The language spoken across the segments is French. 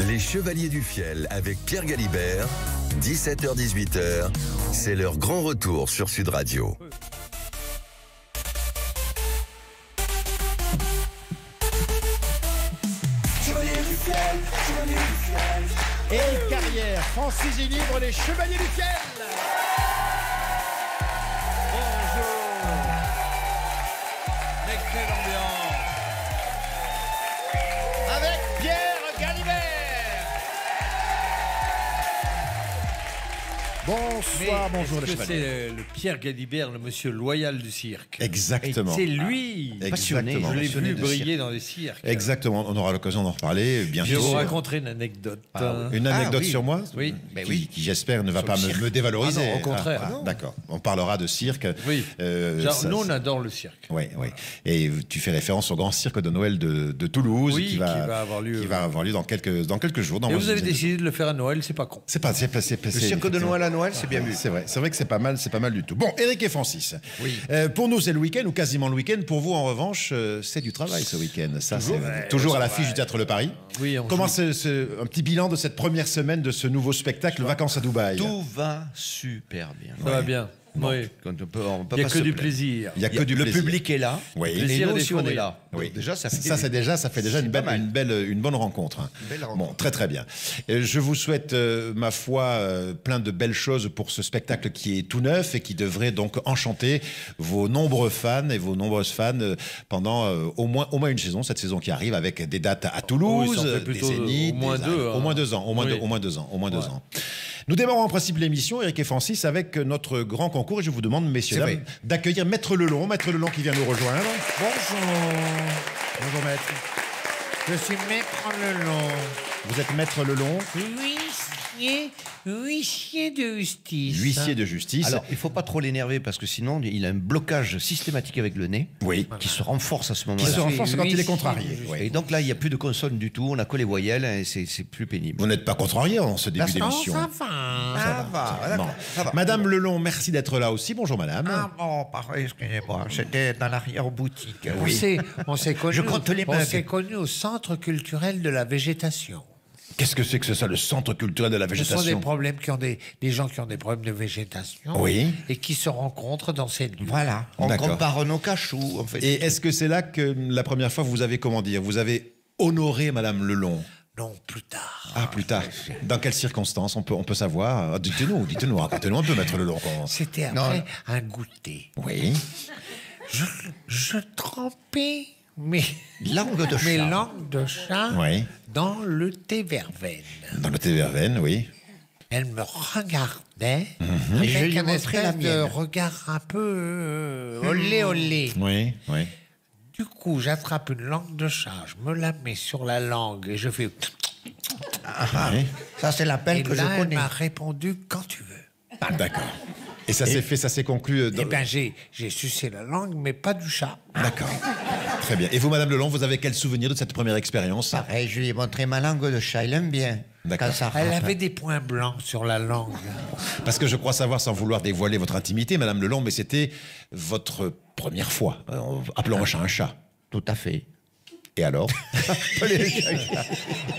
Les Chevaliers du Fiel avec Pierre Galibert, 17h-18h, c'est leur grand retour sur Sud Radio. Éric Carrière, Francis Gillibre, les Chevaliers du Fiel. Bonjour. Excellente ambiance. Avec Pierre Galibert. Bonsoir, bonjour les Chevaliers. C'est le Pierre Galibert, le monsieur loyal du cirque. Exactement. C'est lui, passionné. Exactement. Je l'ai Passionné vu de briller cirque. dans les cirques. Exactement, on aura l'occasion d'en reparler, bien Je vais sûr. vous raconter une anecdote. Une anecdote oui. sur moi Oui. Qui, j'espère, ne va Sur pas le me, cirque. me dévaloriser. Ah non, au contraire. Non. D'accord, on parlera de cirque. Oui. Ça, nous, on adore le cirque. Oui, oui. Et tu fais référence au grand cirque de Noël de Toulouse, Oui, qui va avoir lieu dans quelques jours. Et vous avez décidé de le faire à Noël, c'est pas con. C'est pas, c'est Le cirque de Noël à Noël, c'est bien vu. C'est vrai que c'est pas mal du tout. Bon, Éric et Francis. Oui. Pour nous, c'est le week-end ou quasiment le week-end. Pour vous, en revanche, c'est du travail ce week-end. Ça, Toujours. c'est toujours à l'affiche du Théâtre Le Paris. Oui, Comment un petit bilan de cette première semaine de ce nouveau spectacle Vacances à Dubaï? Tout va super bien. Ça va bien. Bon, Oui. quand on peut Il n'y a pas que se du plaindre. plaisir. Il y a que du Le plaisir. public est là. Oui. Et Plaisir nous des aussi, on fourrés. est là. Oui. Donc déjà, ça fait ça fait déjà pas mal. une bonne rencontre. Belle rencontre. Bon, très très bien. Je vous souhaite, ma foi, plein de belles choses pour ce spectacle qui est tout neuf et qui devrait donc enchanter vos nombreux fans et vos nombreuses fans pendant au moins une saison, cette saison qui arrive avec des dates à Toulouse, Oui, ça en fait des plutôt Zéniths, au moins deux, au moins 2 ans, au moins Oui. 2 ans. Nous démarrons en principe l'émission, Éric et Francis, avec notre grand concours et je vous demande, messieurs, C'est dames, vrai. d'accueillir Maître Lelon qui vient nous rejoindre. Bonjour. Bonjour Maître. Je suis Maître Lelon. Vous êtes Maître Lelon, Huissier de justice. huissier de justice. Alors, il faut pas trop l'énerver parce que sinon, il a un blocage systématique avec le nez oui. qui se renforce à ce Qui moment-là. se renforce quand il est huissier contrarié. de Oui. Et donc là, il n'y a plus de consonne du tout, on n'a que les voyelles et c'est plus pénible. Vous n'êtes pas contrarié en ce début d'émission. Ça va. Bon. ça va. Madame Lelon, merci d'être là aussi. Bonjour madame. Ah bon, pardon, excusez-moi, j'étais dans l'arrière-boutique. On s'est connus. Je compte les On mugs. s'est connus au Centre culturel de la végétation. Qu'est-ce que c'est que ça, le centre culturel de la Ce sont des végétation? problèmes des gens qui ont des problèmes de végétation. Oui. Et qui se rencontrent dans ces lieux. Voilà. On D'accord. compare nos cachous, en fait. Et est-ce que c'est là que la première fois vous avez, vous avez honoré madame Lelon? Non, plus tard. Ah, plus tard. Dans quelles circonstances on peut savoir? Ah, dites-nous, racontez-nous un peu, Maître Lelon. C'était après un goûter. Oui. Je trempais mes Langue de chat. langues de chat Oui. dans le thé verveine. Dans le thé verveine, oui. Elle me regardait Et je avec lui un montrais la espèce de mienne. regard un peu olé olé. Oui, oui. Du coup, j'attrape une langue de chat, je me la mets sur la langue et je fais... Oui. Ça, c'est l'appel Et que là, je elle connais. m'a répondu quand tu veux. Ah, d'accord. Et ça s'est conclu. Eh bien, j'ai sucé la langue, mais pas du chat. D'accord. Très bien. Et vous, madame Lelon, vous avez quel souvenir de cette première expérience? Pareil, je lui ai montré ma langue de chat, il aime bien. D'accord. Quand ça Elle rentre. avait des points blancs sur la langue. Parce que je crois savoir, sans vouloir dévoiler votre intimité, madame Lelon, mais c'était votre première fois. Appelons un chat un chat. Tout à fait. Et alors?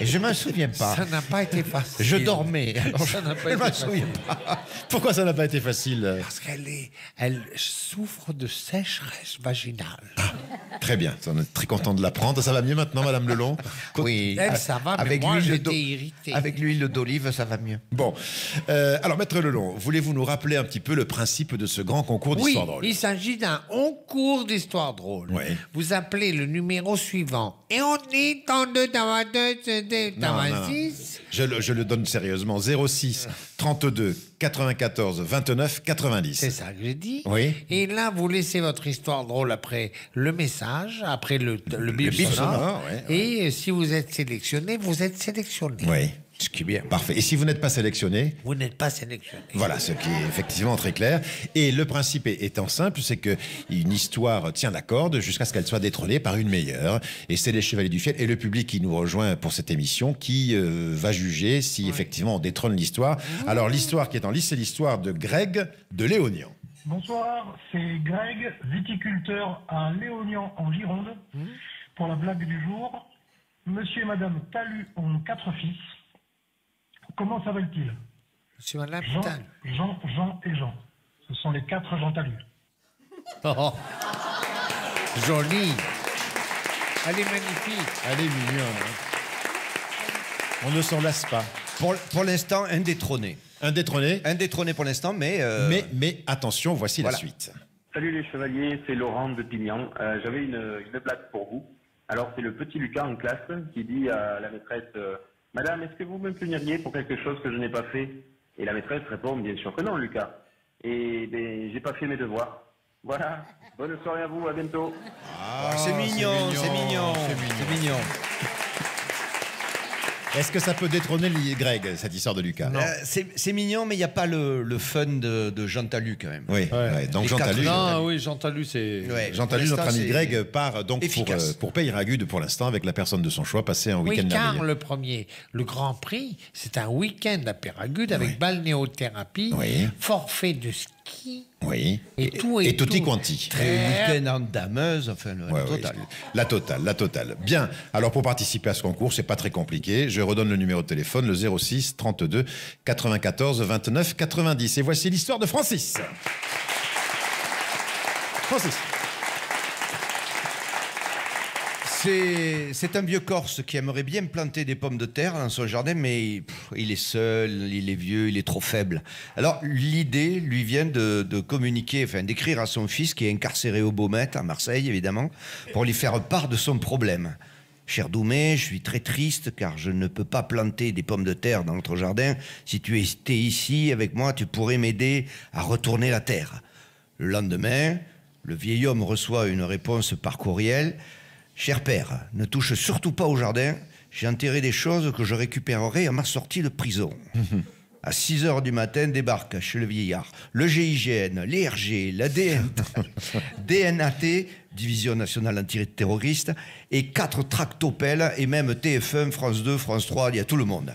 Et je m'en souviens pas. Ça n'a pas été facile. Je dormais. Alors, Ça n'a pas je été m'en facile. souviens pas. Pourquoi ça n'a pas été facile? Parce elle souffre de sécheresse vaginale. Très bien. On est très content de l'apprendre. Ça va mieux maintenant, madame Lelon? Oui. Elle, ça va, mais avec moi, l'huile j'étais d'o- irrité. Avec l'huile d'olive, ça va mieux. Bon. Alors, maître Lelon, voulez-vous nous rappeler un petit peu le principe de ce grand concours Oui, d'histoire drôle? il s'agit d'un concours d'histoire drôle. Ouais. Vous appelez le numéro suivant. Et on est en 2, dans 2, Non, non, non. 6. Je le donne sérieusement. 06 32 94 29 90. C'est ça que j'ai dit. Oui. Et là, vous laissez votre histoire drôle après le message, après le bip bip sonore. sonore, ouais, Et si vous êtes sélectionné, vous êtes sélectionné. Oui. Ce qui est bien. Parfait. Et si vous n'êtes pas sélectionné? Vous n'êtes pas sélectionné. Voilà, ce qui est effectivement très clair. Et le principe étant simple, c'est que une histoire tient la corde jusqu'à ce qu'elle soit détrônée par une meilleure. Et c'est les Chevaliers du Fiel et le public qui nous rejoint pour cette émission qui va juger si effectivement on détrône l'histoire. Alors l'histoire qui est en lice, c'est l'histoire de Greg de Léognan. Bonsoir, c'est Greg, viticulteur à Léognan en Gironde. Pour la blague du jour, monsieur et madame Talu ont 4 fils. comment s'appelle-t-il? Monsieur, madame, Jean, putain. Jean et Jean. Ce sont les 4 Jean Talus. Oh, joli. Elle est magnifique. Elle est mignonne. On ne s'en lasse pas. Pour l'instant, indétrôné. Un détrôné. Indétrôné pour l'instant, mais... Mais attention, voici Voilà. la suite. Salut les chevaliers, c'est Laurent de Pignan. J'avais une blague pour vous. Alors c'est le petit Lucas en classe qui dit à la maîtresse Madame, est-ce que vous me puniriez pour quelque chose que je n'ai pas fait? Et la maîtresse répond bien sûr que non, Lucas. Et ben j'ai pas fait mes devoirs. Voilà. Bonne soirée à vous, à bientôt. c'est mignon, c'est mignon, c'est mignon. Est-ce que ça peut détrôner Greg, cette histoire de Lucas? C'est mignon, mais il n'y a pas le fun de Jean Talus quand même. Oui, ouais. Donc Les Jean quatre Talus. Non, oui, Jean Talus, c'est... Ouais, Jean pour Talus, notre l'instant, ami c'est Greg, part donc efficace. pour Peyragudes pour l'instant avec la personne de son choix, passer un Oui, week-end car merveilleux. le premier, le Grand Prix, c'est un week-end à Péragudes avec balnéothérapie, Oui. forfait de ski Oui. et tout. Et tutti quanti. Week-end en dameuse, enfin, le Ouais, total. oui, la totale. Bien. Alors, pour participer à ce concours, c'est pas très compliqué. Je redonne le numéro de téléphone, le 06 32 94 29 90. Et voici l'histoire de Francis. Francis. C'est un vieux Corse qui aimerait bien planter des pommes de terre dans son jardin, mais il est seul, il est vieux, il est trop faible. Alors l'idée lui vient de communiquer, enfin d'écrire à son fils qui est incarcéré au Baumettes, à Marseille évidemment, pour lui faire part de son problème. Cher Doumé, je suis très triste car je ne peux pas planter des pommes de terre dans notre jardin. Si tu étais ici avec moi, tu pourrais m'aider à retourner la terre. Le lendemain, le vieil homme reçoit une réponse par courriel. Cher père, ne touche surtout pas au jardin. J'ai enterré des choses que je récupérerai à ma sortie de prison. À 6 h du matin, débarque chez le vieillard le GIGN, l'ERG, la DNAT, Division nationale antiterroriste, et 4 tractopelles, et même TF1, France 2, France 3, il y a tout le monde.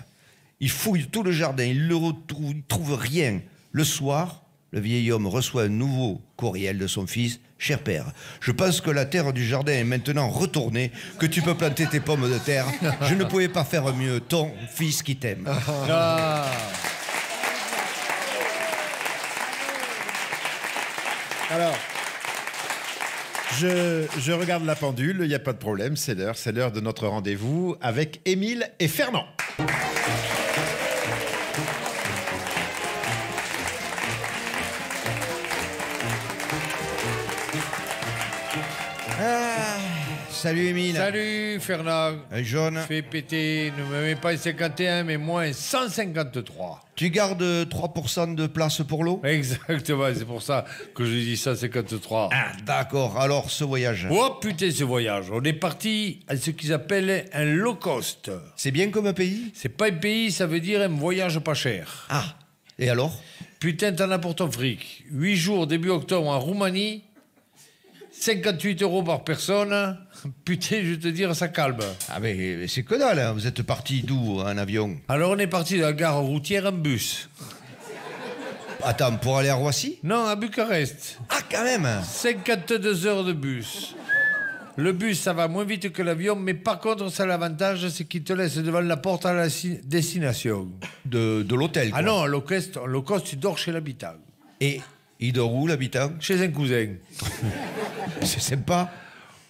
Il fouille tout le jardin, il ne trouve rien. Le soir, le vieil homme reçoit un nouveau courriel de son fils. Cher père, je pense que la terre du jardin est maintenant retournée, que tu peux planter tes pommes de terre. Je ne pouvais pas faire mieux, ton fils qui t'aime. Ah. Alors, je regarde la pendule, il n'y a pas de problème, c'est l'heure de notre rendez-vous avec Émile et Fernand. Salut Émile. Salut, Fernand. Un jaune. Fais péter, ne me mets pas 51, mais moins 153. Tu gardes 3% de place pour l'eau? Exactement, c'est pour ça que je dis 153. Ah, d'accord. Alors, ce voyage. Oh putain, ce voyage. On est parti à ce qu'ils appellent un low cost. C'est bien comme un pays? C'est pas un pays, ça veut dire un voyage pas cher. Ah. Et alors? Putain, t'en as pour ton fric. 8 jours début octobre en Roumanie. 58 € par personne. Putain, je vais te dire, ça calme. Ah, mais c'est que dalle, hein. Vous êtes parti d'où en avion? Alors, on est parti de la gare routière en bus. Attends, pour aller à Roissy? Non, à Bucarest. Ah, quand même. 52 heures de bus. Le bus, ça va moins vite que l'avion, mais par contre, ça a l'avantage, c'est qu'il te laisse devant la porte à la destination. De l'hôtel, quoi. Ah non, low cost, tu dors chez l'habitant. Et il dort où, l'habitant? Chez un cousin. C'est sympa.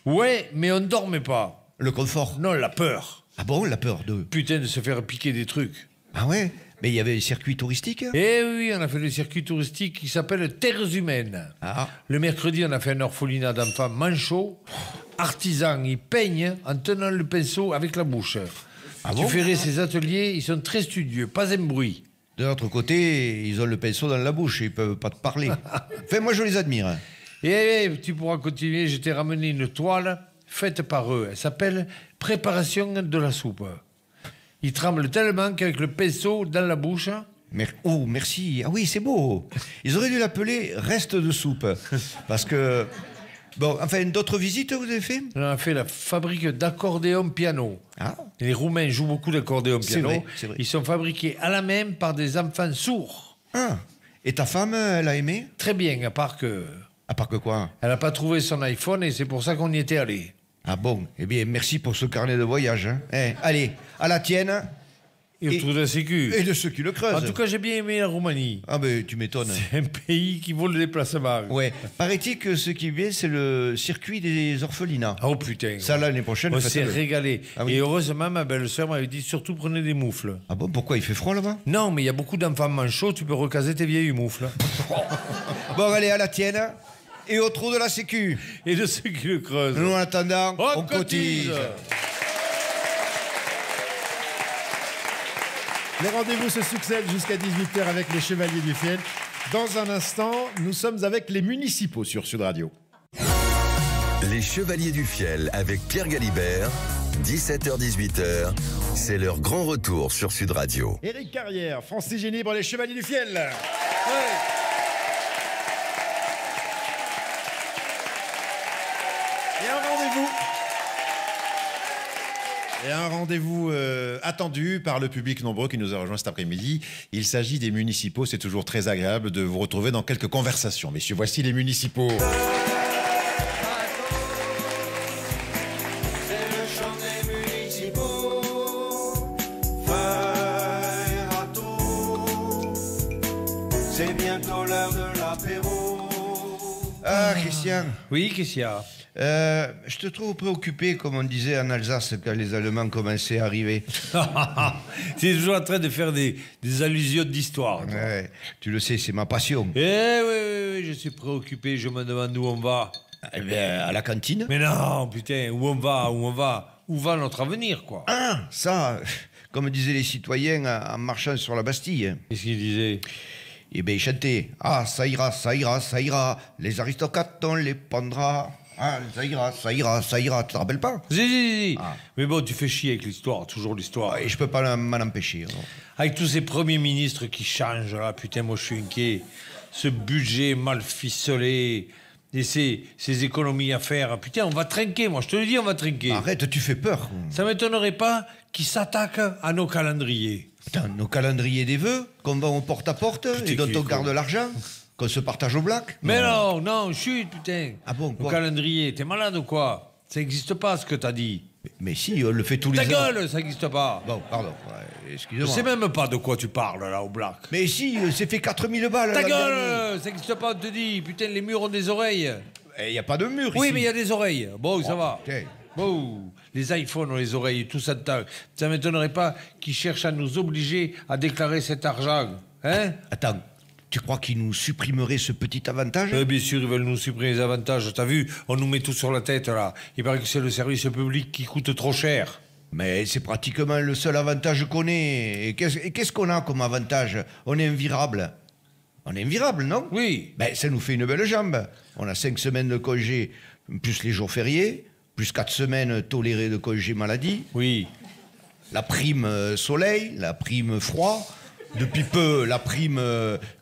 Ouais, mais on ne dormait pas. Le confort. Non, la peur. Ah bon, la peur de... Putain, de se faire piquer des trucs. Ah ouais? Mais il y avait les circuits touristiques? Eh oui, on a fait le circuit touristique qui s'appelle Terres Humaines. Ah. Le mercredi, on a fait un orphelinat d'enfants manchots. Artisans, ils peignent en tenant le pinceau avec la bouche. Tu ferais ces ateliers, ils sont très studieux, pas un bruit. De l'autre côté, ils ont le pinceau dans la bouche, ils peuvent pas te parler. Enfin, moi, je les admire. Et tu pourras continuer, je t'ai ramené une toile faite par eux. Elle s'appelle Préparation de la soupe. Ils tremblent tellement qu'avec le pinceau dans la bouche... Oh, merci. Ah oui, c'est beau. Ils auraient dû l'appeler Reste de soupe. Parce que... Bon, enfin, d'autres visites, vous avez fait? On a fait la fabrique d'accordéon piano. Ah. Les Roumains jouent beaucoup d'accordéon C'est piano. vrai, c'est vrai. Ils sont fabriqués à la main par des enfants sourds. Ah. Et ta femme, elle a aimé? Très bien, à part que... À part que quoi? Elle n'a pas trouvé son iPhone et c'est pour ça qu'on y était allé. Ah bon? Eh bien, merci pour ce carnet de voyage. Hein. Allez, à la tienne. Et autour de la Sécu. Et de ceux qui le creusent. En tout cas, j'ai bien aimé la Roumanie. Ah ben tu m'étonnes. C'est un pays qui vaut le déplacement. Ouais. Paraît-il que ce qui est bien, c'est le circuit des orphelinats. Oh putain. Ça, l'année prochaine, On s'est faites-le. régalé. Ah oui. Et heureusement, ma belle-sœur m'avait dit surtout prenez des moufles. Ah bon, pourquoi il fait froid là-bas? Non, mais il y a beaucoup d'enfants manchots, tu peux recaser tes vieilles moufles. Bon, allez, à la tienne. Et au trou de la Sécu. Et de ceux qui le creusent. Nous, en attendant, On on cotise. Les rendez-vous se succèdent jusqu'à 18h avec les Chevaliers du Fiel. Dans un instant, nous sommes avec les municipaux sur Sud Radio. Les Chevaliers du Fiel avec Pierre Galibert, 17h-18h, c'est leur grand retour sur Sud Radio. Éric Carrière, Francis Génibre, les Chevaliers du Fiel. Et un rendez-vous attendu par le public nombreux qui nous a rejoint cet après-midi. Il s'agit des municipaux. C'est toujours très agréable de vous retrouver dans quelques conversations. Messieurs, voici les municipaux. C'est bientôt l'heure de l'apéro. Ah, Christian. Oui, qu'est-ce qu'il y a? Je te trouve préoccupé, comme on disait en Alsace, quand les Allemands commençaient à arriver. C'est toujours en train de faire des allusions d'histoire. Ouais, tu le sais, c'est ma passion. Eh oui, je suis préoccupé, je me demande où on va. Eh bien, à la cantine. Mais non, putain, où on va? Où va notre avenir, quoi? Ah, ça, comme disaient les citoyens en marchant sur la Bastille. Qu'est-ce qu'il disait? Eh bien, ils chantaient. Ah, ça ira, ça ira, ça ira. Les aristocrates, on les pendra. Ah, ça ira, ça ira, ça ira. Tu te rappelles pas? Si. Ah. Mais bon, tu fais chier avec l'histoire, toujours l'histoire. Et je peux pas m'en empêcher. Non. Avec tous ces premiers ministres qui changent, là, putain, moi je suis inquiet. Ce budget mal ficelé, et ces économies à faire, putain, on va trinquer, moi je te le dis, on va trinquer. Arrête, tu fais peur. Ça m'étonnerait pas qu'ils s'attaquent à nos calendriers. Putain, nos calendriers des vœux, qu'on va au porte-à-porte et dont on garde l'argent, qu'on se partage au black. Mais non, chut, putain. Ah bon, Nos quoi? calendriers, t'es malade ou quoi? Ça n'existe pas ce que t'as dit. Mais si, on le fait tous les Ta ans. gueule, ça n'existe pas. Bon, pardon, ouais, Je excusez-moi. sais même pas de quoi tu parles là au black. Mais si, c'est fait 4000 balles. Ta l'an gueule, ça n'existe pas, on te dit. Putain, les murs ont des oreilles. Il n'y a pas de mur Oui, ici. mais il y a des oreilles. Bon, ça va. Tiens. Bon, les iPhones ont les oreilles, tout ça. Ça m'étonnerait pas qu'ils cherchent à nous obliger à déclarer cet argent. Hein? Attends, tu crois qu'ils nous supprimeraient ce petit avantage? Bien sûr, ils veulent nous supprimer les avantages. T'as vu? On nous met tout sur la tête, là. Il paraît que c'est le service public qui coûte trop cher. Mais c'est pratiquement le seul avantage qu'on ait. Et qu'est-ce qu'on a comme avantage? On est invirable. On est invirable, non? Oui. Ben, ça nous fait une belle jambe. On a 5 semaines de congé, plus les jours fériés, plus 4 semaines tolérées de congé maladie. Oui. La prime soleil, la prime froid, depuis peu la prime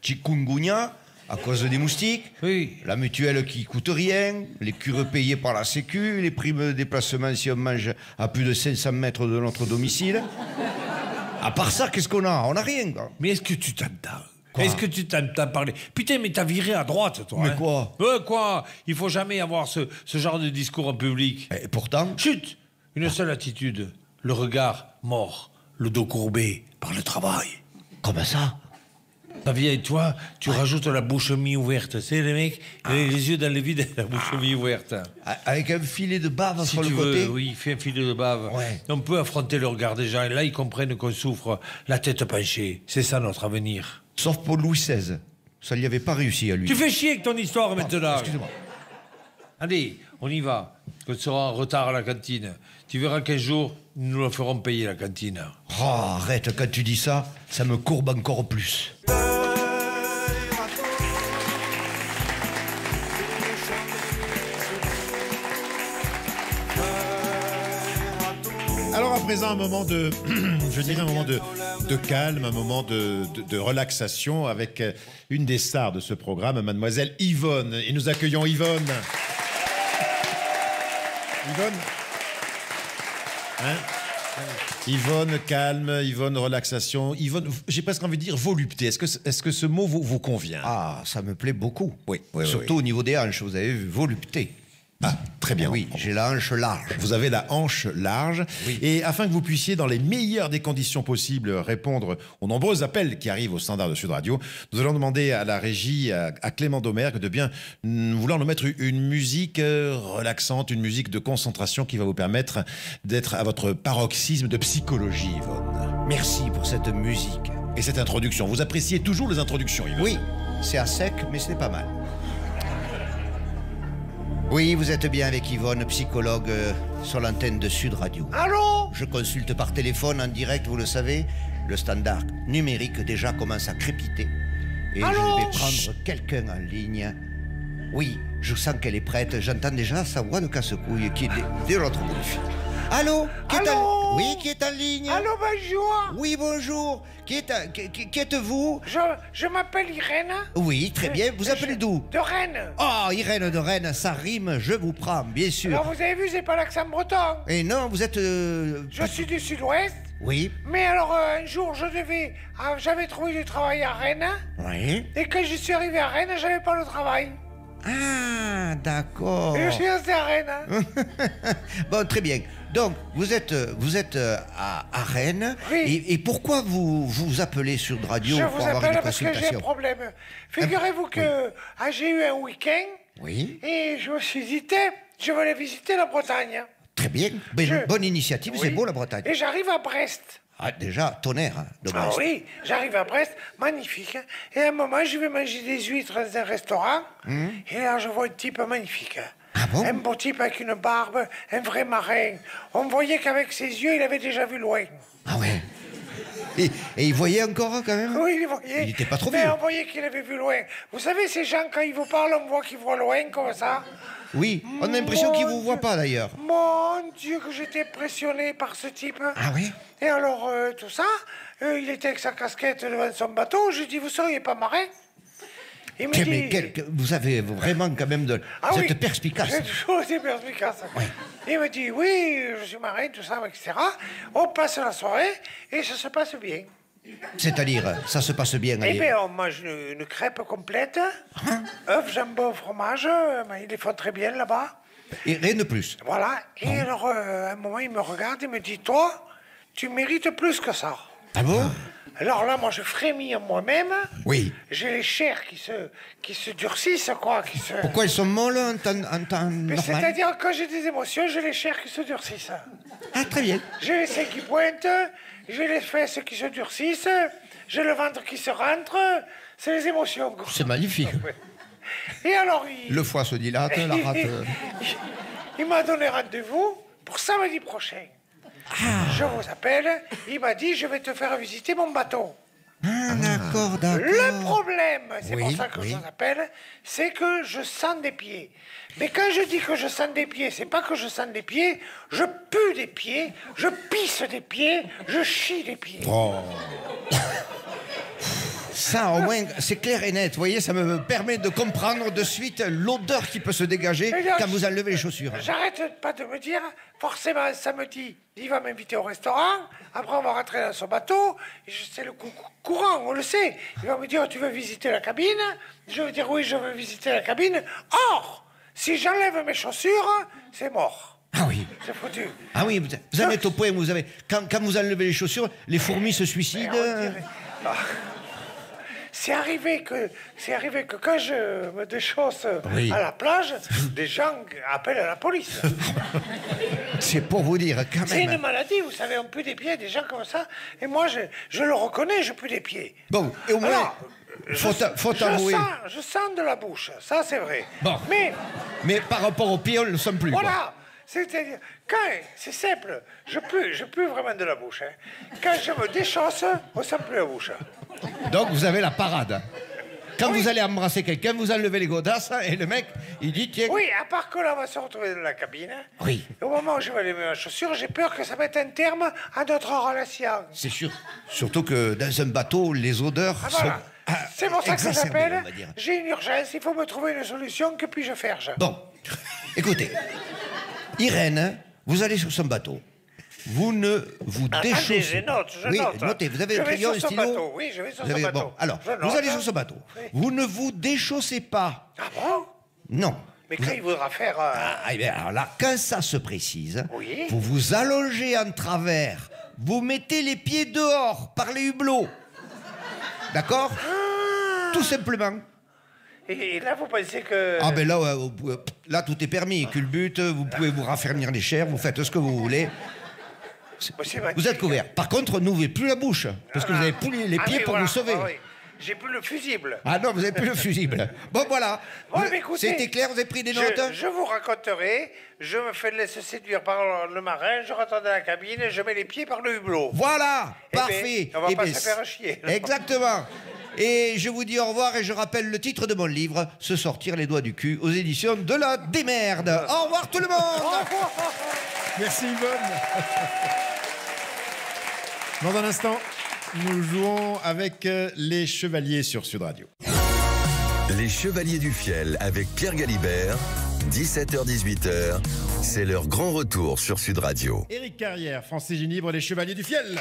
chikungunya à cause des moustiques, Oui. la mutuelle qui coûte rien, les cures payées par la Sécu, les primes de déplacement si on mange à plus de 500 mètres de notre domicile. À part ça, qu'est-ce qu'on a? On n'a rien, quoi. Mais est-ce que tu t'entends? Quoi? Est-ce que tu t'entends parler? Putain, mais t'as viré à droite, toi. Mais hein. quoi? Quoi? Il faut jamais avoir ce genre de discours en public. Et pourtant, Chut! Une seule attitude. Le regard mort, le dos courbé par le travail. comment ça? Ta vieille, toi, tu rajoutes la bouche mi-ouverte. Tu sais, les mecs, les yeux dans le vide, la bouche mi-ouverte. Avec un filet de bave Si sur le tu côté? veux, oui, fais un filet de bave. Ouais. On peut affronter le regard des gens. Et là, ils comprennent qu'on souffre la tête penchée. C'est ça notre avenir. Sauf pour Louis XVI. Ça lui avait pas réussi à lui. Tu fais chier avec ton histoire maintenant. Excuse-moi. Allez, on y va. On sera en retard à la cantine. Tu verras qu'un jour, nous le ferons payer la cantine. Oh, arrête, quand tu dis ça, ça me courbe encore plus. Alors à présent, un moment de, je dirais un moment de calme, un moment de relaxation avec une des stars de ce programme, mademoiselle Yvonne. Et nous accueillons Yvonne. Yvonne hein? Yvonne, calme, Yvonne, relaxation. Yvonne, j'ai presque envie de dire volupté. Est-ce que ce mot vous convient? Ah, ça me plaît beaucoup. Oui. Surtout au niveau des hanches, vous avez vu, volupté. Ah, très bien. Oui, j'ai la hanche large. Vous avez la hanche large. Oui. Et afin que vous puissiez, dans les meilleures des conditions possibles, répondre aux nombreux appels qui arrivent au standard de Sud Radio, nous allons demander à la régie, à Clément Domergue, de bien vouloir nous mettre une musique relaxante, une musique de concentration qui va vous permettre d'être à votre paroxysme de psychologie, Yvonne. Merci pour cette musique. Et cette introduction, vous appréciez toujours les introductions, Yvonne? Oui, c'est à sec, mais c'est pas mal. Oui, vous êtes bien avec Yvonne, psychologue sur l'antenne de Sud Radio. Allô? Je consulte par téléphone en direct, vous le savez. Le standard numérique déjà commence à crépiter. Et Allô? je vais prendre quelqu'un en ligne. Oui, je sens qu'elle est prête. J'entends déjà sa voix de casse-couille qui est de l'autre bout du fil. Allô? Allô? Oui, qui est en ligne? Allô, bonjour. Oui, bonjour. Qui êtes-vous? Je m'appelle Irène. Oui, très bien. Vous appelez d'où? De Rennes. Oh, Irène de Rennes, ça rime, je vous prends, bien sûr. Alors, vous avez vu, c'est pas l'accent breton. Et non, vous êtes... Je suis du sud-ouest. Oui. Mais alors, un jour, j'avais trouvé du travail à Rennes. Oui. Et quand je suis arrivé à Rennes, j'avais pas le travail. Ah, d'accord. Et je suis resté à Rennes. Bon, très bien. Donc, vous êtes à Rennes. Oui. Et pourquoi vous appelez sur Radio Je pour vous avoir appelle une parce que j'ai un consultation? problème. Figurez-vous que j'ai eu un week-end. Oui. Et je me suis dit, tiens, je vais aller visiter la Bretagne. Très bien. Bonne initiative, c'est Oui. beau la Bretagne. Et j'arrive à Brest. Ah, déjà, tonnerre hein, de Ah Brest. oui, j'arrive à Brest, magnifique. Et à un moment, je vais manger des huîtres dans un restaurant. Et là, je vois un type magnifique. Ah bon? Un beau type avec une barbe, un vrai marin. On voyait qu'avec ses yeux, il avait déjà vu loin. Ah ouais. Et il voyait encore quand même? Oui, il voyait. Il n'était pas trop Mais vieux. on voyait qu'il avait vu loin. Vous savez, ces gens, quand ils vous parlent, on voit qu'ils voient loin, comme ça. Oui, on a l'impression qu'il ne vous Mon voit Dieu. pas d'ailleurs. Mon Dieu, que j'étais impressionné par ce type. Ah oui? Et alors, tout ça, il était avec sa casquette devant son bateau. J'ai dit, vous seriez pas marin? Il me dit... Mais vous avez vraiment quand même de Ah cette oui, perspicace. J'ai toujours été perspicace. Il me dit, oui, je suis marin, tout ça, etc. On passe la soirée et ça se passe bien. C'est-à-dire, ça se passe bien. Eh allez. bien, on mange une crêpe complète, œufs, jambon, fromage, ils les font très bien là-bas. Et rien de plus. Voilà. Et alors, à un moment, il me regarde et me dit, toi, tu mérites plus que ça. Ah bon? Alors là, moi, je frémis en moi-même. Oui. J'ai les chairs qui se durcissent, quoi. Pourquoi elles sont molles en temps Mais normal? c'est-à-dire, quand j'ai des émotions, j'ai les chairs qui se durcissent. Ah, très bien. J'ai les seins qui pointent, j'ai les fesses qui se durcissent, j'ai le ventre qui se rentre. C'est les émotions, quoi. C'est magnifique. Et alors, Le foie se dilate, la rate... il m'a donné rendez-vous pour samedi prochain. Je vous appelle, il m'a dit, je vais te faire visiter mon bateau. Ah, d'accord, d'accord. Le problème, c'est Oui, pour ça que oui. je vous appelle, c'est que je sens des pieds. Mais quand je dis que je sens des pieds, c'est pas que je sens des pieds, je pue des pieds, je pisse des pieds, je chie des pieds. Ça, au moins, c'est clair et net. Vous voyez, ça me permet de comprendre de suite l'odeur qui peut se dégager Et là, quand vous enlevez les chaussures. J'arrête pas de me dire, forcément, samedi, il va m'inviter au restaurant, après on va rentrer dans son bateau, c'est le courant, on le sait. Il va me dire, tu veux visiter la cabine? Je vais dire, oui, je veux visiter la cabine. Or, si j'enlève mes chaussures, c'est mort. Ah oui. C'est foutu. Ah oui, vous en êtes au point où vous avez... Quand vous enlevez les chaussures, les fourmis se suicident. On dirait- Ah. C'est arrivé que quand je me déchausse Oui. à la plage, des gens appellent la police. C'est pour vous dire, quand C'est même. une maladie, vous savez, on pue des pieds, des gens comme ça. Et moi, je le reconnais, je pue des pieds. Bon, et au moins, Alors, faut avouer. je sens de la bouche, ça c'est vrai. Bon. Mais par rapport aux pieds, on ne le sent plus. quoi. Voilà. C'est-à-dire, c'est simple, je pue vraiment de la bouche. Hein. Quand je me déchausse, on ne sent plus la bouche. Donc vous avez la parade. Quand Oui. vous allez embrasser quelqu'un, vous enlevez les godasses et le mec, il dit tiens. Oui, à part que là, on va se retrouver dans la cabine. Oui. Au moment où je vais aller mettre ma chaussure, j'ai peur que ça mette un terme à notre relation. C'est sûr. Surtout que dans un bateau, les odeurs Ah, voilà. sont C'est pour ça que ça exacerbées, s'appelle. on va dire. J'ai une urgence, il faut me trouver une solution. Que puis-je faire, Jean? Bon, écoutez, Irène, vous allez sur son bateau. Vous ne vous déchaussez Attendez, je note, je oui, note. notez, vous avez Je un vais crayon, sur un son stylo. bateau, oui, je vais sur Vous son avez- bateau. Bon, alors, Je vous note. allez sur ce bateau. Oui. Vous ne vous déchaussez pas. Ah bon? Non. Mais quand il voudra faire... Ah, eh bien, alors là, quand ça se précise, Oui. vous vous allongez en travers, vous mettez les pieds dehors par les hublots. D'accord? Tout simplement. Et là, vous pensez que... Ah ben là, là tout est permis. Culbute, vous pouvez vous raffermir les chairs, vous faites ce que vous voulez. Bon, c'est magnifique. Vous êtes couverts. Par contre, n'ouvrez plus la bouche, parce que vous avez plus les pieds oui, pour voilà. vous sauver. Ah, oui. J'ai plus le fusible. Ah non, vous n'avez plus le fusible. Bon, voilà. Ouais, mais écoutez, c'était clair, vous avez pris des notes? Je vous raconterai, je me fais laisser séduire par le marin, je rentre dans la cabine, je mets les pieds par le hublot. Voilà, Eh ben, parfait. on va Eh pas ben, se faire chier. Exactement. Et je vous dis au revoir et je rappelle le titre de mon livre, Se sortir les doigts du cul, aux éditions de la démerde. Au revoir tout le monde. Merci Yvonne. Dans un instant, nous jouons avec les Chevaliers sur Sud Radio. Les Chevaliers du Fiel avec Pierre Galibert, 17h-18h, c'est leur grand retour sur Sud Radio. Éric Carrière, Francis Ginibre, les Chevaliers du Fiel.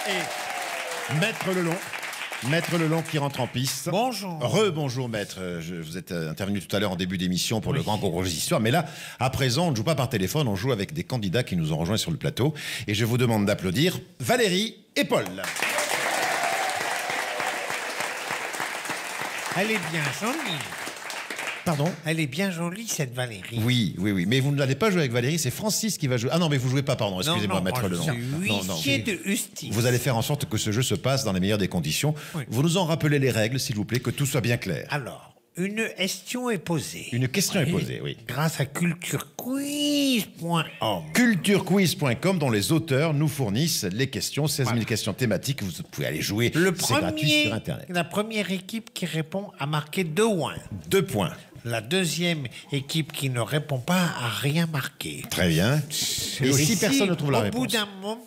Et Maître Lelon qui rentre en piste. Bonjour. Rebonjour Maître. Vous êtes intervenu tout à l'heure en début d'émission pour le grand concours d'histoire. Mais là, à présent, on ne joue pas par téléphone, on joue avec des candidats qui nous ont rejoints sur le plateau. Et je vous demande d'applaudir Valérie et Paul. Elle est bien jolie. Pardon? Elle est bien jolie, cette Valérie. Oui. Mais vous n'allez pas jouer avec Valérie, c'est Francis qui va jouer. Ah non, mais vous jouez pas, pardon. Excusez-moi, Maître moi, Lelon. je suis huissier de justice. Vous allez faire en sorte que ce jeu se passe dans les meilleures des conditions. Oui. Vous nous en rappelez les règles, s'il vous plaît, que tout soit bien clair. Alors, une question est posée. Une question est posée, oui. Grâce à culturequiz.com. Culturequiz.com, dont les auteurs nous fournissent les questions, 16 000 questions thématiques. Vous pouvez aller jouer. C'est gratuit sur Internet. La première équipe qui répond a marqué 2 points. 2 points. La deuxième équipe qui ne répond pas a rien marqué. Très bien. Et si personne ne trouve la Au bout réponse? d'un moment,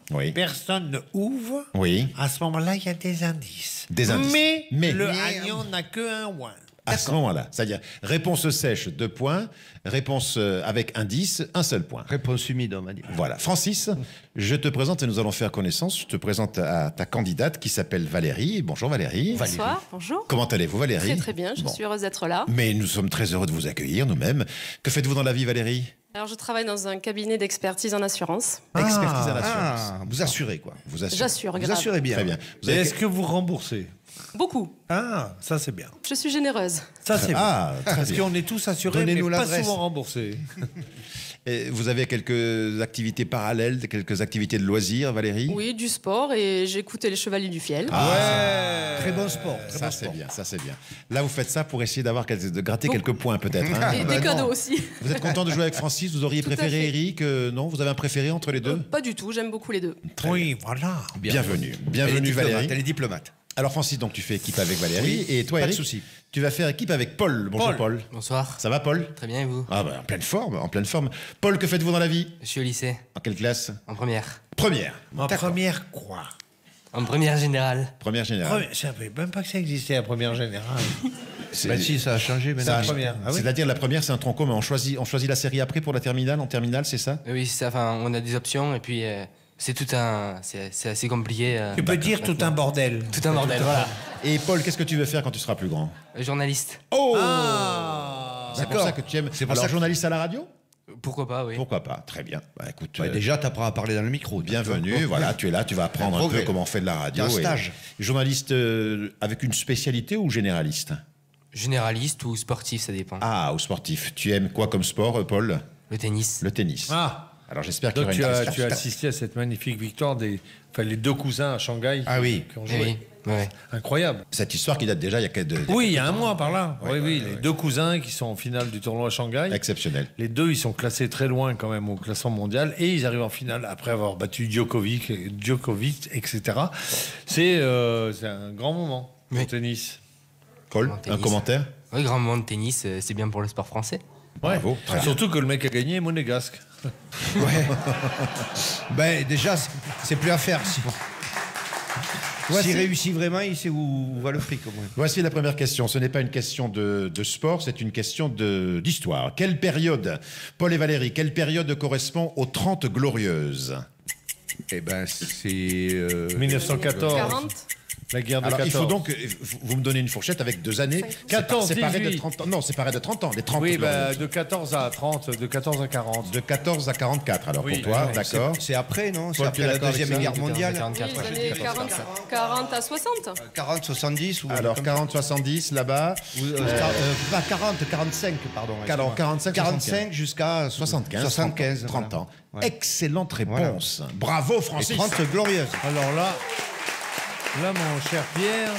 Oui. personne ne ouvre, Oui. à ce moment-là, il y a des indices. Des indices. Mais le Mais- gagnant n'a que un point. À ce moment-là, c'est-à-dire réponse sèche, 2 points. Réponse avec indice, 1 seul point. Réponse humide, on va dire. Voilà. Francis, je te présente et nous allons faire connaissance. Je te présente à ta candidate qui s'appelle Valérie. Bonjour Valérie. Bonsoir, bonjour. Comment allez-vous Valérie? Très très bien, je suis heureuse d'être là. Mais nous sommes très heureux de vous accueillir nous-mêmes. Que faites-vous dans la vie Valérie? Alors je travaille dans un cabinet d'expertise en assurance. Expertise à l'assurance. Vous assurez, quoi. Vous assurez. J'assure, Vous grave. assurez bien. Très bien. Vous Et avez- est-ce que vous remboursez? Beaucoup. Ah, ça c'est bien. Je suis généreuse. Ça c'est bien. Ah, très Parce bien. qu'on est tous assurés, mais Donnez-nous pas l'adresse. souvent remboursés. Et vous avez quelques activités parallèles, quelques activités de loisirs, Valérie? Oui, du sport et j'écoutais les Chevaliers du Fiel. Très bon sport. Très Ça bon c'est sport. bien, ça c'est bien. Là vous faites ça pour essayer de gratter quelques points peut-être. Hein. Et bah des non. cadeaux aussi. Vous êtes content de jouer avec Francis? Vous auriez Tout à préféré fait. Eric? Non? Vous avez un préféré entre les deux? Pas du tout, j'aime beaucoup les deux. Oui, voilà. Bienvenue. Elle est Bienvenue diplomate, Valérie. Elle est diplomate. Alors Francis, donc tu fais équipe avec Valérie. Et toi pas de Eric, souci. tu vas faire équipe avec Paul. Bonjour Paul. Bonsoir. Ça va Paul? Très bien, et vous? Ah bah en pleine forme, en pleine forme. Paul, que faites-vous dans la vie? Je suis au lycée, En quelle classe? en première. Première. En première quoi? En première générale. Première générale. Je savais même pas que ça existait, la première générale. C'est- Bah si, ça a changé maintenant. ça a- première. Ah oui. C'est-à-dire la première c'est un tronc commun. On choisit la série après pour la terminale. En terminale, c'est ça? Oui, c'est ça, enfin, on a des options, et puis c'est tout un... C'est assez compliqué. Tu peux dire tout un bordel. Tout un bordel, voilà. Et Paul, qu'est-ce que tu veux faire quand tu seras plus grand? Journaliste. Oh Ah. C'est pour ça que tu aimes. C'est pour Alors ça que- journaliste à la radio? Pourquoi pas, oui. Pourquoi pas? Très bien. Bah écoute, Ouais, déjà, t'apprends à parler dans le micro. bienvenue. Voilà, tu es là, tu vas apprendre un peu progrès. comment on fait de la radio. Il y a un Et- stage. Journaliste avec une spécialité ou généraliste? Généraliste ou sportif, ça dépend. Ah, ou sportif. Tu aimes quoi comme sport, Paul? Le tennis. Le tennis. Ah, Alors j'espère qu'il y donc aura une tu question. as assisté à cette magnifique victoire les deux cousins à Shanghai Ah oui. qui ont Eh joué. oui, ouais. Incroyable. Cette histoire qui date déjà il y a Oui, il y a un mois par là. Oui, les deux cousins qui sont en finale du tournoi à Shanghai. exceptionnel. Les deux, ils sont classés très loin quand même au classement mondial et ils arrivent en finale après avoir battu Djokovic, etc. C'est un grand moment au Oui. tennis. Paul, En un tennis. commentaire? Oui, grand moment de tennis, c'est bien pour le sport français. Bravo. Très bien. Surtout que le mec a gagné est monégasque. Ouais. Ben déjà, c'est plus à faire. S'il réussit vraiment, il sait où va le fric au moins. Voici la première question. Ce n'est pas une question de sport, c'est une question d'histoire. Quelle période, Paul et Valérie, quelle période correspond aux 30 Glorieuses? Eh ben, c'est... 1914. 40. La guerre de Alors, 14. il faut donc, vous me donnez une fourchette avec 2 années. 14, séparées de 18. 30 ans. Non, séparées de 30 ans. Les 30 Oui, glorieuses. de 14 à 30, de 14 à 40. De 14 à 44, alors Oui, pour toi, oui, d'accord. C'est après, non? C'est Paul, après tu es la d'accord avec Deuxième ça Guerre mondiale. 44, Oui, ouais. les années 40 à 60. 40, 70 ou Alors 40-70 là-bas. pas 40, 45, pardon. Alors 45, 45 jusqu'à 75, 75, 30 voilà. ans. Ouais. Excellente réponse. Bravo Et Francis. 30 glorieuses. Alors là, mon cher Pierre,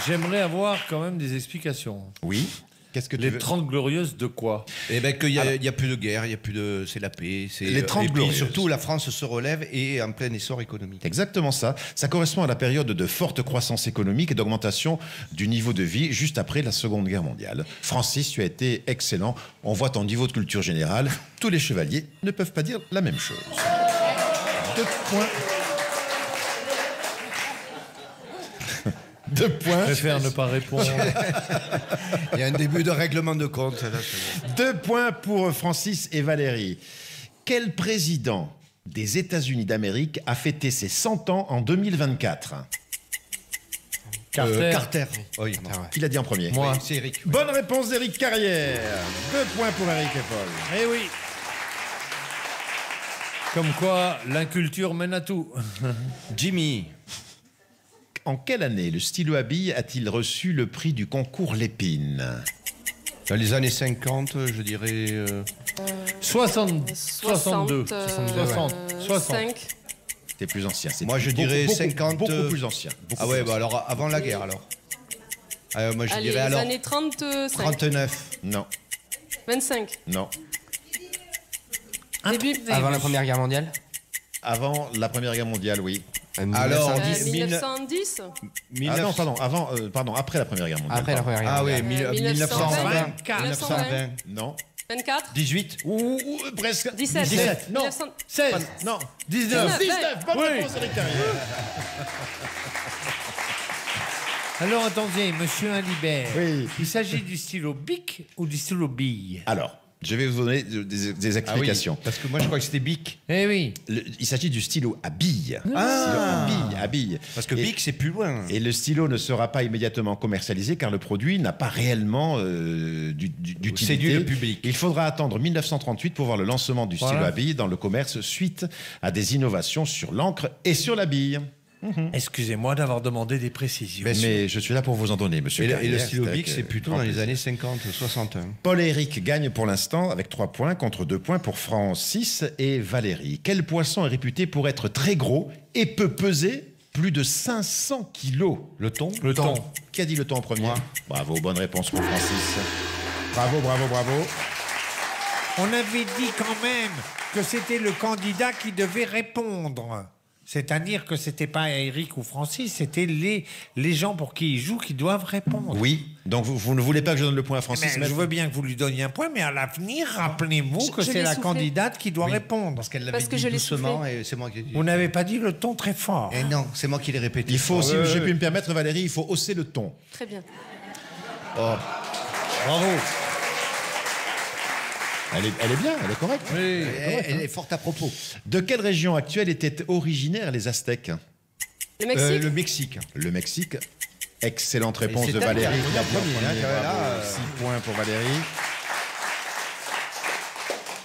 j'aimerais avoir quand même des explications. Oui. Qu'est-ce que tu Les veux 30 glorieuses de quoi? Eh ben qu'il y a plus de guerre, il y a plus de, c'est la paix. Les 30 et puis glorieuses. surtout la France se relève et est en plein essor économique. Exactement ça. Ça correspond à la période de forte croissance économique et d'augmentation du niveau de vie juste après la Seconde Guerre mondiale. Francis, tu as été excellent. On voit ton niveau de culture générale. Tous les chevaliers ne peuvent pas dire la même chose. 2 points. 2 points. Je préfère ne pas répondre. Il y a un début de règlement de compte. Là, 2 points pour Francis et Valérie. Quel président des États-Unis d'Amérique a fêté ses 100 ans en 2024? Carter. Carter. Oui, Qui l'a dit en premier? Moi. Oui, c'est Eric. Bonne réponse d'Éric Carrière. 2 points pour Eric et Paul. Eh oui. Comme quoi, l'inculture mène à tout. Jimmy. En quelle année le stylo à billes a-t-il reçu le prix du concours Lépine? Dans les années 50, je dirais. 62. 60. 60. C'était plus ancien. C'est Moi, je dirais beaucoup, 50. Beaucoup plus ancien. Beaucoup Ah ouais, plus bah ancien. alors avant la guerre alors. Moi, je Allez, dirais les alors. années 35. 39. Non, 25. non. Début. Avant la Première Guerre mondiale. Avant la Première Guerre mondiale, oui. Alors, 1910. Ah non, pardon, après la Première Guerre mondiale. Après la Première Guerre Ah oui, mondiale. 1920. 1920. Non. 24. 18. Ou presque. 17. 17. Non. 1900. 16. Non. 19. 19. Bonne Oui. réponse, Eric Carrière. Alors attendez, monsieur Alibert. Oui. Il s'agit du stylo bic ou du stylo bille? Alors, je vais vous donner des explications. Parce que moi, je crois que c'était Bic. Eh oui. Il s'agit du stylo à billes. Ah. Stylo à billes. Parce que Et- Bic, c'est plus loin. Et le stylo ne sera pas immédiatement commercialisé car le produit n'a pas réellement d'utilité. Séduit le public. Il faudra attendre 1938 pour voir le lancement du stylo Voilà. à billes dans le commerce suite à des innovations sur l'encre et sur la bille. Excusez-moi d'avoir demandé des précisions. Mais je suis là pour vous en donner, monsieur Et le Carrière. stylo C'est Bic, avec, c'est plutôt grand dans les plaisir. années 50, 61. Paul et Eric gagnent pour l'instant avec 3 points contre 2 points pour Francis et Valérie. Quel poisson est réputé pour être très gros et peut peser plus de 500 kilos? Le thon. Le thon. Qui a dit le thon en premier? Moi. Bravo, bonne réponse pour Francis. Bravo, bravo, bravo. On avait dit quand même que c'était le candidat qui devait répondre. C'est-à-dire que c'était pas Eric ou Francis, c'était les gens pour qui il joue qui doivent répondre. Oui, donc vous ne voulez pas que je donne le point à Francis? Mais je veux bien que vous lui donniez un point, mais à l'avenir, rappelez-vous que je c'est l'ai la soufflé. candidate qui doit répondre. Parce qu'elle l'avait Parce que dit je l'ai doucement soufflé. et c'est moi qui ai dit. Vous n'avez pas dit le ton très fort. Eh non, c'est moi qui l'ai répété. Il faut, si Ouais, j'ai ouais. pu me permettre, Valérie, il faut hausser le ton. Très bien. Bravo. Elle est bien, elle est correcte. Elle est forte à propos. De quelle région actuelle étaient originaires les Aztèques? Le Mexique. Le Mexique. Le Mexique. Excellente réponse c'est de elle qui a Valérie. répondu en premier, hein, quand même, là, 6 points pour Valérie.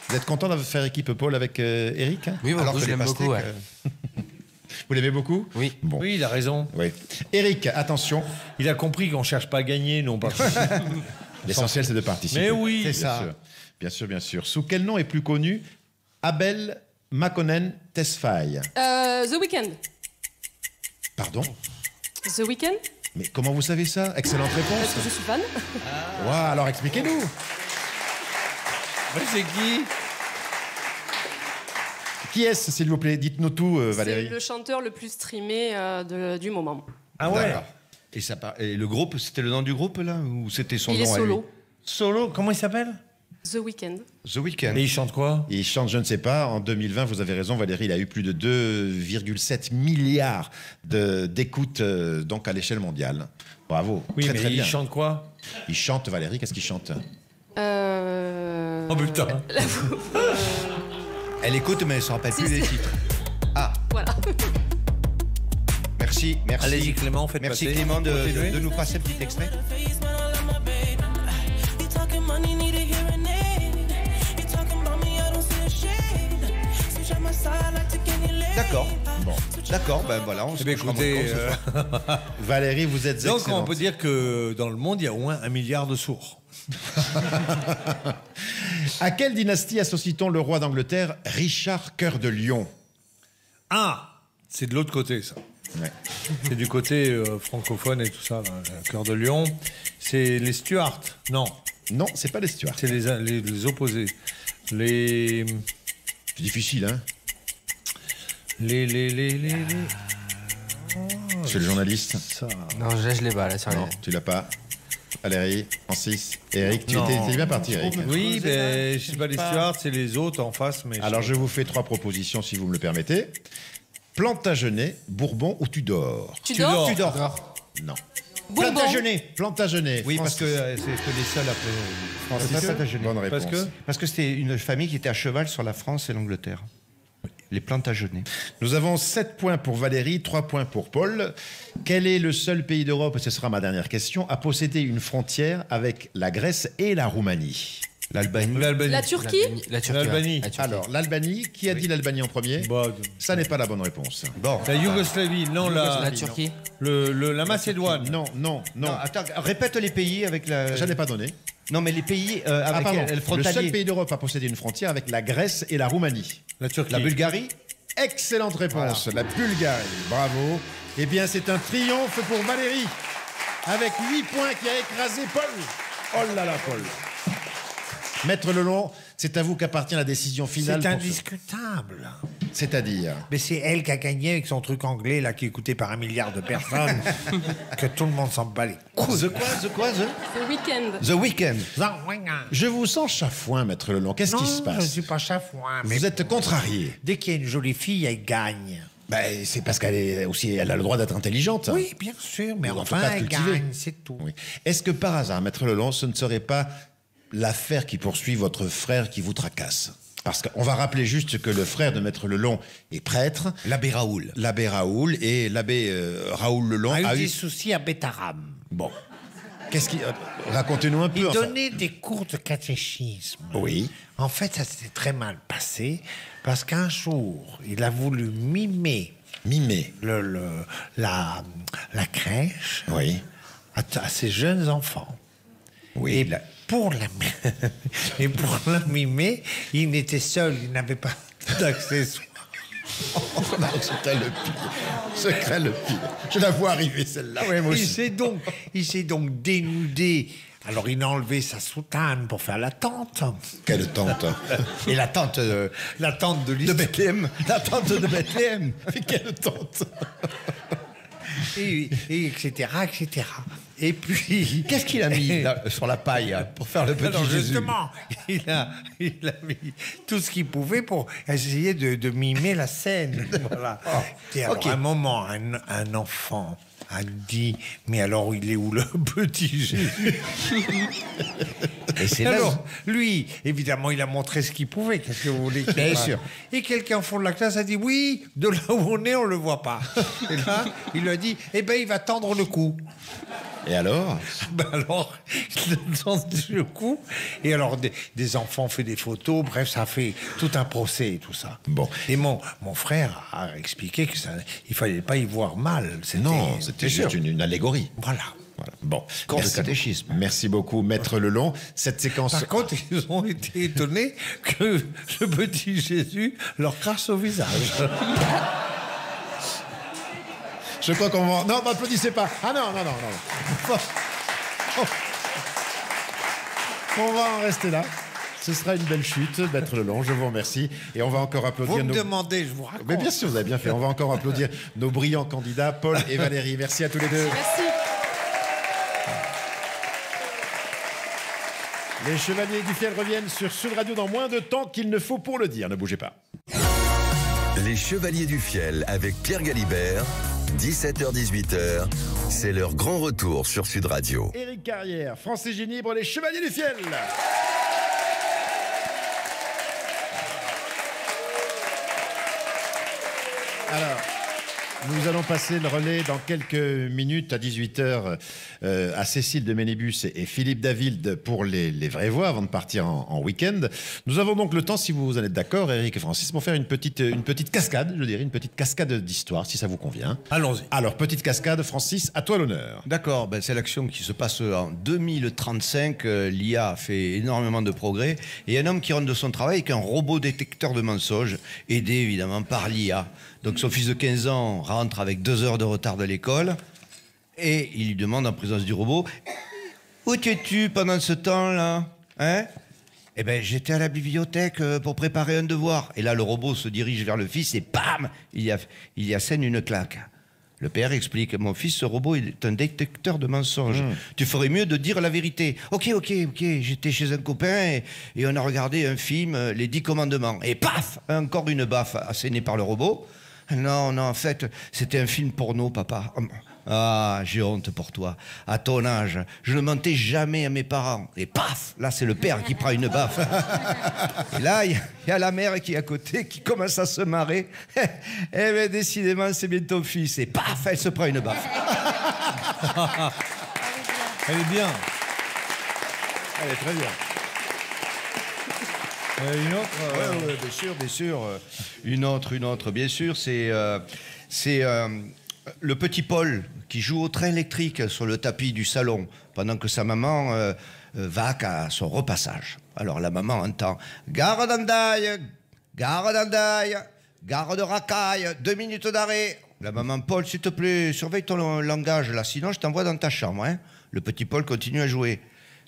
Vous êtes content de faire équipe Paul avec Eric? Oui, Alors beaucoup, que je les l'aime beaucoup. pastèques, Ouais. Vous l'aimez beaucoup? Oui. Bon. Oui, il a raison. Oui. Eric, attention. Il a compris qu'on cherche pas à gagner, non pas. L'essentiel, c'est de participer. Mais oui, Bien c'est ça. sûr. Bien sûr, bien sûr. Sous quel nom est plus connu Abel Makonnen Tesfaye? The Weeknd. Pardon? The Weeknd. Mais comment vous savez ça? Excellente Parce réponse. que je suis fan. Wow, alors expliquez-nous. Mais c'est qui? Qui est-ce, s'il vous plaît? Dites-nous tout, C'est Valérie. le chanteur le plus streamé du moment. Ah ouais. D'accord. Et le groupe, c'était le nom du groupe là ou c'était son Il nom est à lui solo. Solo, comment il s'appelle? The Weeknd. The Weeknd. Et il chante quoi? Il chante, je ne sais pas, en 2020, vous avez raison, Valérie, il a eu plus de 2,7 milliards d'écoutes donc à l'échelle mondiale. Bravo. Oui, très, mais très il bien. chante quoi? Il chante, Valérie, qu'est-ce qu'il chante? Oh putain. Elle écoute mais elle ne se rappelle plus Si, les si. titres. Ah, Voilà. Merci, merci. Allez-y Clément, faites Merci passer. Clément de Continuez. nous passer un petit extrait. D'accord. Bon. D'accord, ben voilà, on se Eh bien, couchera écoutez, moins con ce soir. Valérie, vous êtes donc excellente. on peut dire que dans le monde, il y a au moins 1 milliard de sourds. À quelle dynastie associe-t-on le roi d'Angleterre, Richard Cœur de Lion? Ah, c'est de l'autre côté, ça. Ouais. C'est du côté francophone et tout ça, là, Cœur de Lion. C'est les Stuarts. Non, Non, c'est pas les Stuarts. c'est les opposés. Les... C'est difficile, hein? Les... Monsieur le journaliste. Ça... Non, je l'ai pas là sur Non, les... tu l'as pas. Valérie, Francis, Eric, tu Non. étais bien parti, Eric. Oui, mais je sais pas les Stuarts, c'est les autres en face. Mais Alors, je vous fais 3 propositions, si vous me le permettez. Plantagenet, Bourbon ou Tudor? Tudor. Tudor. Non. Bourbon. Plantagenet. Oui, parce Francis. que c'était les seuls après. Francis, Plantagenet. bonne réponse. Parce que Parce que c'était une famille qui était à cheval sur la France et l'Angleterre. Les Plantagenets. Nous avons 7 points pour Valérie, 3 points pour Paul. Quel est le seul pays d'Europe, et ce sera ma dernière question, à posséder une frontière avec la Grèce et la Roumanie? L'Albanie. La Turquie. La Turquie. L'Albanie. ouais. La Turquie. Alors, l'Albanie, qui a dit l'Albanie en premier? Bah, Ça n'est pas la bonne réponse. Bon. la Yougoslavie, non, La Turquie. la Macédoine. Non. Non, attends, répète les pays avec la. Je n'ai pas donné. Non, mais les pays Ah, avec pardon. le Le frontalier. seul pays d'Europe à posséder une frontière avec la Grèce et la Roumanie. La Turquie. La Bulgarie. Excellente réponse, la Bulgarie. Bravo. Eh bien, c'est un triomphe pour Valérie, avec 8 points qui a écrasé Paul. Oh là là, Paul. Maître Lelon, c'est à vous qu'appartient la décision finale. C'est pour ce- indiscutable. C'est-à-dire? Mais c'est elle qui a gagné avec son truc anglais, là, qui est écouté par 1 milliard de personnes, que tout le monde s'en bat les couilles. The quoi The Weeknd. The Weeknd. Je vous sens chafouin, Maître Lelon. Qu'est-ce qui se Non, passe? je ne suis pas chafouin. Mais Vous êtes contrarié. dès qu'il y a une jolie fille, elle gagne. Ben, c'est parce qu'elle est aussi, elle a le droit d'être intelligente. Oui, bien sûr, mais Ou en tout enfin, cas, elle cultivée. gagne, c'est tout. Oui. Est-ce que par hasard, Maître Lelon, ce ne serait pas l'affaire qui poursuit votre frère qui vous tracasse? Parce qu'on va rappeler juste que le frère de Maître Lelon est prêtre. L'abbé Raoul. L'abbé Raoul et l'abbé Raoul Lelon A eu a des eu... soucis à Bétaram. Bon. Qu'est-ce qui... Racontez-nous un peu. Il enfin. donnait des cours de catéchisme. Oui. En fait, ça s'était très mal passé parce qu'un jour, il a voulu mimer Mimé. la crèche Oui. à ses jeunes enfants. Oui. Et pour la mimer, il n'était seul, il n'avait pas d'accessoires. Non, c'était le pire. C'était le pire. Je la vois arriver, celle-là. Oui, moi Il aussi. s'est donc dénudé. Alors il a enlevé sa soutane pour faire la tente. Quelle tante. Et la tante de de l'histoire. Bethléem. La tante de Bethléem. Mais quelle tante. Et etc., etc. Et puis... Qu'est-ce qu'il a mis là, sur la paille pour faire le petit Alors Jésus? justement, il a mis tout ce qu'il pouvait pour essayer de mimer la scène. Voilà. Et alors, ok. à un moment, un enfant a dit, mais alors il est où le petit Jésus? Et c'est là Alors, lui, évidemment, il a montré ce qu'il pouvait. Qu'est-ce que vous voulez qu'il Bien fasse? sûr. Et quelqu'un au fond de la classe a dit, oui, de là où on est, on le voit pas. Et là, il lui a dit, eh ben, il va tendre le cou. Et alors? Ben alors, il a tendu le cou. Et alors, des enfants ont fait des photos. Bref, ça a fait tout un procès et tout ça. Bon. Et mon frère a expliqué que ça, il fallait pas y voir mal. Non, c'était juste une allégorie. Voilà. Voilà. Bon, Cours de merci catéchisme. beaucoup. Merci beaucoup, Maître Lelon. Cette séquence. Par contre, ils ont été étonnés que le petit Jésus leur crache au visage. Je crois qu'on va. Non, n'applaudissez pas. Ah non, non, non, non. On va en rester là. Ce sera une belle chute, Maître Lelon. Je vous remercie. Et on va encore applaudir Vous me nos. demandez, je vous raconte. Mais bien sûr, vous avez bien fait. On va encore applaudir nos brillants candidats, Paul et Valérie. Merci à tous les deux. Merci. Les Chevaliers du Fiel reviennent sur Sud Radio dans moins de temps qu'il ne faut pour le dire. Ne bougez pas. Les Chevaliers du Fiel avec Pierre Galibert, 17h-18h, c'est leur grand retour sur Sud Radio. Éric Carrière, Francis Ginibre, les Chevaliers du Fiel. Alors, Nous allons passer le relais dans quelques minutes à 18h à Cécile de Ménébus et Philippe David pour les vraies voix avant de partir en week-end. Nous avons donc le temps, si vous en êtes d'accord, Eric et Francis, pour faire une petite cascade, je dirais, une petite cascade d'histoire, si ça vous convient. Allons-y. Alors, petite cascade, Francis, à toi l'honneur. D'accord, ben c'est l'action qui se passe en 2035. L'IA a fait énormément de progrès. Et un homme qui rentre de son travail avec un robot détecteur de mensonges, aidé évidemment par l'IA. Donc son fils de 15 ans rentre avec 2 heures de retard de l'école et il lui demande en présence du robot « Où étais-tu pendant ce temps-là, hein ?» Eh ben, j'étais à la bibliothèque pour préparer un devoir. Et là, le robot se dirige vers le fils et bam, il y assène une claque. Le père explique, mon fils, ce robot est un détecteur de mensonges. Tu ferais mieux de dire la vérité. Ok, j'étais chez un copain et on a regardé un film, Les 10 commandements. Et paf, encore une baffe assénée par le robot. Non, en fait, c'était un film porno, papa. Ah, j'ai honte pour toi. À ton âge, je ne mentais jamais à mes parents. Et paf, là, c'est le père qui prend une baffe. Et là, il y a la mère qui est à côté, qui commence à se marrer. Eh bien, décidément, c'est bien ton fils. Et paf, elle se prend une baffe. Elle est bien. Elle est très bien. Une autre Ouais, bien sûr. Une autre, bien sûr. C'est le petit Paul qui joue au train électrique sur le tapis du salon pendant que sa maman va à son repassage. Alors la maman entend « Gare d'Andaille, gare de Racaille, 2 minutes d'arrêt ». La maman « Paul, s'il te plaît, surveille ton langage là, sinon je t'envoie dans ta chambre. Hein ». Le petit Paul continue à jouer.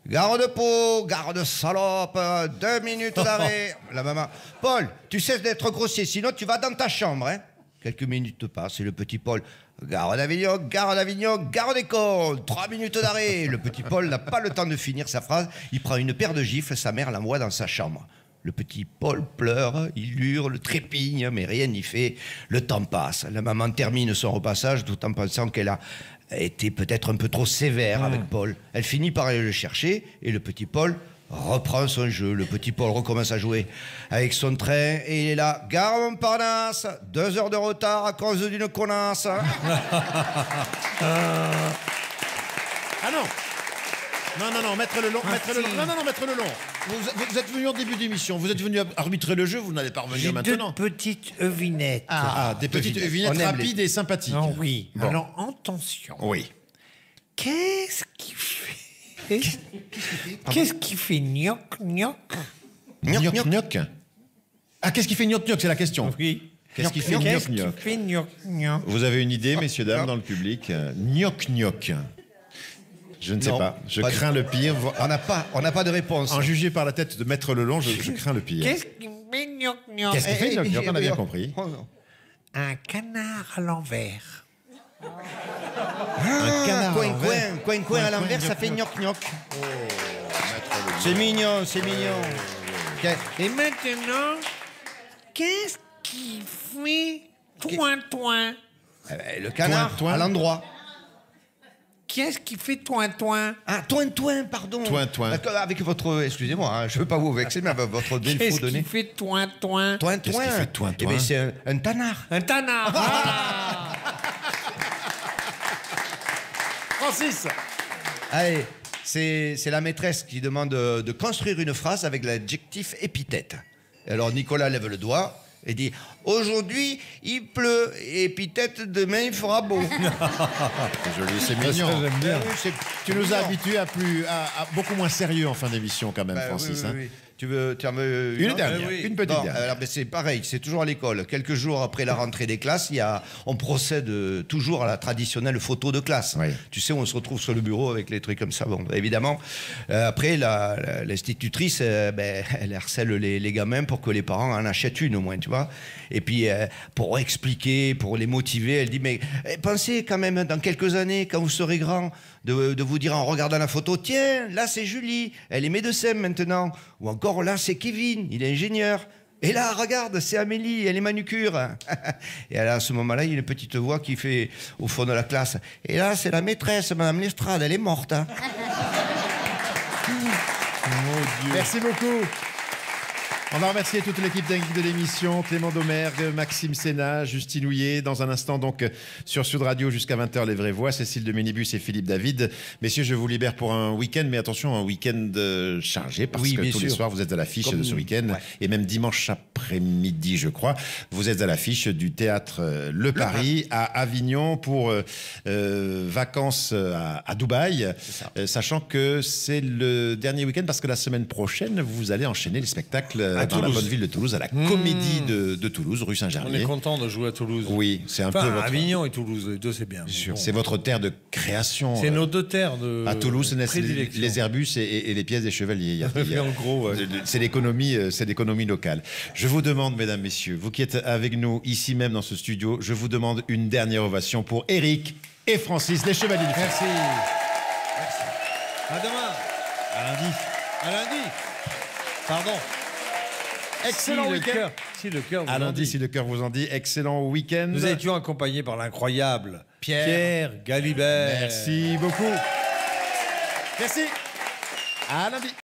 Gare de Pau, gare de salope, 2 minutes d'arrêt. La maman, Paul, tu cesses d'être grossier, sinon tu vas dans ta chambre. Hein. Quelques minutes passent et le petit Paul, gare d'Avignon, gare d'école, 3 minutes d'arrêt. Le petit Paul n'a pas le temps de finir sa phrase, il prend une paire de gifles, sa mère l'envoie dans sa chambre. Le petit Paul pleure, il hurle, trépigne, mais rien n'y fait. Le temps passe. La maman termine son repassage tout en pensant qu'elle a été peut-être un peu trop sévère avec Paul. Elle finit par aller le chercher et le petit Paul reprend son jeu. Le petit Paul recommence à jouer avec son train et il est là. Gare Montparnasse, 2 heures de retard à cause d'une connasse. Ah non. Non, maître Lelon, maître Lelon. Vous êtes venu en début d'émission, vous êtes venu arbitrer le jeu, vous n'allez pas revenir maintenant. J'ai 2 petites œuvinettes. Des petites œuvinettes rapides et sympathiques. Non, oui. Bon. Alors, attention. Oui. Qu'est-ce qui fait gnoc gnoc? Gnoc. Ah, qu'est-ce qui fait gnoc gnoc, c'est la question. Oui. Qu'est-ce qui fait gnoc gnoc? Vous avez une idée, messieurs, dames, dans le public? Gnoc gnoc. Je ne sais pas. Je crains le pire. On n'a pas de réponse. En jugé par la tête de Maître Lelon, je crains le pire. Qu'est-ce qui fait gnoc gnoc? Qu'est-ce qui fait gnoc gnoc? On a bien compris. Un canard à l'envers. Un canard Coin à l'envers, ça fait gnoc gnoc. C'est mignon. Et maintenant, qu'est-ce qui fait toin-toin? Le canard Toin. à l'endroit. Qu'est-ce qui fait toin-toin? Ah, toin, pardon. Toin. D'accord, avec votre... Excusez-moi, hein, je ne veux pas vous vexer, mais avec votre défaut Qu'est-ce donné. qui fait toin-toin? Qu'est-ce qui fait toin? Eh bien, c'est un tanard. Un tanard. Ah. Francis. Allez, c'est la maîtresse qui demande de construire une phrase avec l'adjectif épithète. Et alors, Nicolas lève le doigt et dit « Aujourd'hui, il pleut. Épithète, demain, il fera beau. » C'est joli, c'est mignon. J'aime bien. Tu nous as habitués à beaucoup moins sérieux en fin d'émission quand même, Bah, Francis. oui. Tu en veux Une autre? dernière, une petite dernière. Alors, c'est pareil, c'est toujours à l'école. Quelques jours après la rentrée des classes, on procède toujours à la traditionnelle photo de classe. Oui. Tu sais, on se retrouve sur le bureau avec les trucs comme ça. Bon, évidemment, après, l'institutrice, elle harcèle les gamins pour que les parents en achètent une au moins, tu vois. Et puis, pour expliquer, pour les motiver, elle dit, mais pensez quand même, dans quelques années, quand vous serez grand, de vous dire en regardant la photo, tiens, là c'est Julie, elle est médecin maintenant. Ou encore, là c'est Kevin, il est ingénieur. Et là, regarde, c'est Amélie, elle est manucure. Et à ce moment-là, il y a une petite voix qui fait au fond de la classe. Et là, c'est la maîtresse, Madame Lestrade, elle est morte. Hein. Merci beaucoup. On va remercier toute l'équipe de l'émission, Clément Domergue, Maxime Sénat, Justine Houillet. Dans un instant, donc, sur Sud Radio jusqu'à 20h, Les Vraies Voix, Cécile de Ménibus et Philippe David. Messieurs, je vous libère pour un week-end, mais attention, un week-end chargé, parce que tous les soirs, vous êtes à l'affiche de ce week-end, et même dimanche après-midi, je crois, vous êtes à l'affiche du théâtre Le Paris, à Avignon, pour vacances à Dubaï, sachant que c'est le dernier week-end, parce que la semaine prochaine, vous allez enchaîner les spectacles dans la bonne ville de Toulouse, à la Comédie de Toulouse, rue Saint-Germier. On est content de jouer à Toulouse. Oui, c'est un peu votre... Avignon et Toulouse, les deux c'est bien. Bon. C'est votre terre de création. C'est nos deux terres de à Toulouse, naissent les Airbus et les pièces des chevaliers. En gros, c'est l'économie locale. Je vous demande, mesdames, messieurs, vous qui êtes avec nous ici même dans ce studio, je vous demande une dernière ovation pour Eric et Francis, les chevaliers du fiel. Merci. À demain. À lundi. Pardon. Excellent week-end. Si le cœur à lundi, si le cœur vous en dit. Excellent week-end. Nous étions accompagnés par l'incroyable Pierre Galibert. Merci beaucoup. Merci. À lundi.